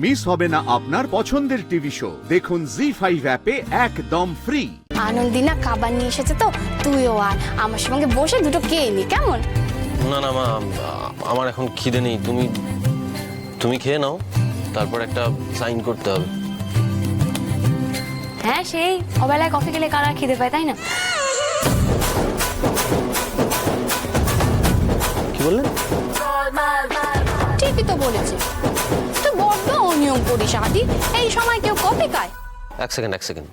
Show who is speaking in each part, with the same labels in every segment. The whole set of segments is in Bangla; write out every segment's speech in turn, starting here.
Speaker 1: মিস হবে না আপনার পছন্দের টিভি শো। দেখুন জি5 অ্যাপে একদম ফ্রি।
Speaker 2: আনন্দিনা খাবার নিয়ে এসেছে, তো তুইও আর আমার সঙ্গে বসে দুটো খেয়ে নি, কেমন?
Speaker 3: না না মা, আমার এখন খিদে নেই। তুমি খেয়ে নাও, তারপর একটা সাইন করতে হবে।
Speaker 2: হ্যাঁ, সেই অবেলায় কফি খেলে কারা খিদে পায়, তাই না?
Speaker 3: কি বললেন?
Speaker 2: ঠিকই তো বলেছে। তুই বড্ড অনিয়ম করিস আদি, এই সময় কেউ কফি খায়?
Speaker 3: এক সেকেন্ড,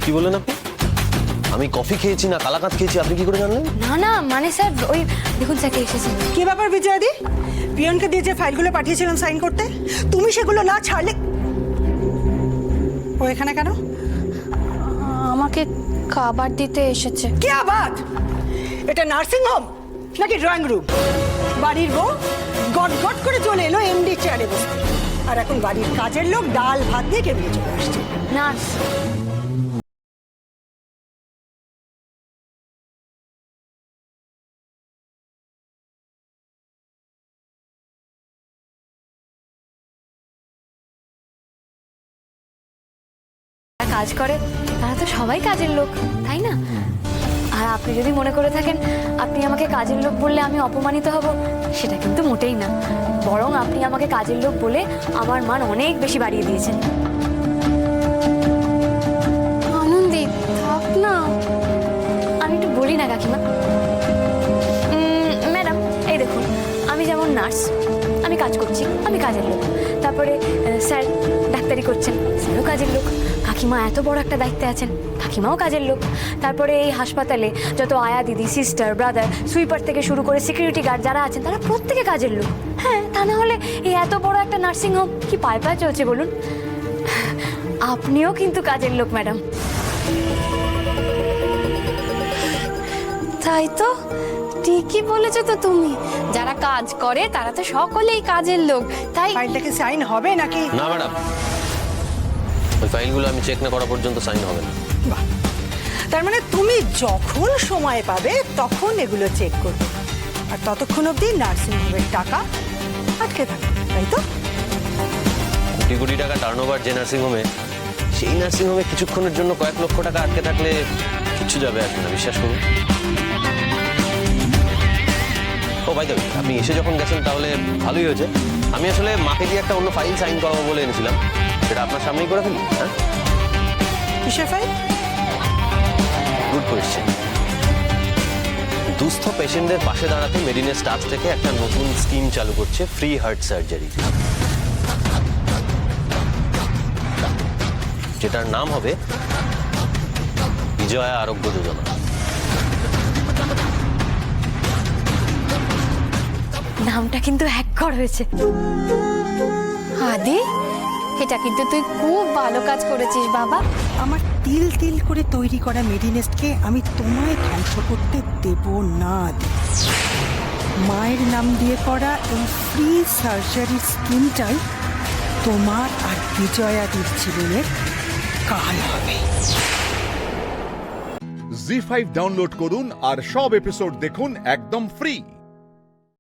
Speaker 3: কি বললেন আপনি? আমি কফি খেয়েছি না কালাকাঁদ খেয়েছি, আপনি কি করে জানলেন?
Speaker 2: না না, মানে স্যার ওই দেখুন স্যার কে এসেছেন।
Speaker 4: কি ব্যাপার বিজয়াদি? পিয়নকে দিয়ে যে ফাইলগুলো পাঠিয়েছিলাম সাইন করতে, তুমি সেগুলো না ছাড়লে ও এখানে কেন?
Speaker 2: আমাকে খাবার দিতে এসেছে।
Speaker 4: কি আবার? এটা নার্সিং হোম নাকি ড্রয়িং রুম? বাড়ির বউ গট গট করে চলে এলো এমডি চেয়ারে বসে, আর এখন বাড়ির কাজের লোক ডাল ভাত দিয়ে টেবিলে চলে আসছে।
Speaker 2: নার্স। কাজ করে তারা তো সবাই কাজের লোক, তাই না? আর আপনি যদি মনে করে থাকেন আপনি আমাকে কাজের লোক বললে আমি অপমানিত হব, সেটা কিন্তু মোটেই না। বরং আপনি আমাকে কাজের লোক বলে আমার মান অনেক বেশি বাড়িয়ে দিয়েছেন। আনন্দি থাক না, আমি একটু বলি না কাকিমা। ম্যাডাম, এই দেখুন, আমি যেমন নার্স, আমি কাজ করছি, আমি কাজের লোক। তারপরে স্যার ডাক্তারি করছেন, স্যারও কাজের লোক। কাকিমা এত বড় একটা দায়িত্বে আছেন, কাকিমাও কাজের লোক। তারপরে এই হাসপাতালে যত আয়া দিদি, সিস্টার, ব্রাদার, সুইপার থেকে শুরু করে সিকিউরিটি গার্ড যারা আছেন তারা প্রত্যেকে কাজের লোক। হ্যাঁ, তা না হলে এই এত বড় একটা নার্সিং হোম কি পায়ে পায়ে চলছে বলুন? আপনিও কিন্তু কাজের লোক ম্যাডাম। তাই তো, ঠিকই বলেছো তো তুমি। যারা কাজ করে তারা তো সকলেই কাজের লোক, তাই
Speaker 4: ফাইলটাকে সাইন হবে নাকি?
Speaker 3: না ম্যাডাম, ওই ফাইলগুলো আমি চেক না করা পর্যন্ত সাইন হবে না।
Speaker 4: বাহ, তার মানে তুমি যখন সময় পাবে তখন এগুলো চেক করবে, আর ততক্ষণ অবধি নার্সিং হোমের টাকা আটকে থাকবে, তাই তো?
Speaker 3: কোটি কোটি টাকা টার্নওভার যে নার্সিং হোমে, সেই নার্সিং হোমে কিছুক্ষণের জন্য কয়েক লক্ষ টাকা আটকে থাকলে কিচ্ছু যাবে আসবে না, বিশ্বাস করুন। ও ভাই দেবে, আপনি এসে যখন গেছেন তাহলে ভালোই হয়েছে। আমি আসলে মাকে দিয়ে একটা অন্য ফাইল সাইন করাবো বলে এনেছিলাম, সেটা আপনার সামনেই করে ফেলি। হ্যাঁ,
Speaker 4: কিসের ফাইল?
Speaker 3: Good question. দুস্থ পেশেন্টদের পাশে দাঁড়াতে মেডিনেস আজ থেকে একটা নতুন স্কিম চালু করছে, ফ্রি হার্ট সার্জারি, যেটার নাম হবে বিজয়া আরোগ্য যোজনা।
Speaker 2: নামটা কিন্তু হ্যাকর হয়েছে। আদি, এটা কিন্তু তুই খুব ভালো কাজ করেছিস বাবা।
Speaker 4: আমার তিল তিল করে তৈরি করা মেডিনেস্টকে আমি তোমায় ধ্বংস করতে দেব না। মায়ের নাম দিয়ে করা এই ফ্রি সার্জারি স্কিমটাই তোমার আর বিজয়াদির জীবনের কাল হবে।
Speaker 1: জি5 ডাউনলোড করুন আর সব এপিসোড দেখুন একদম ফ্রি।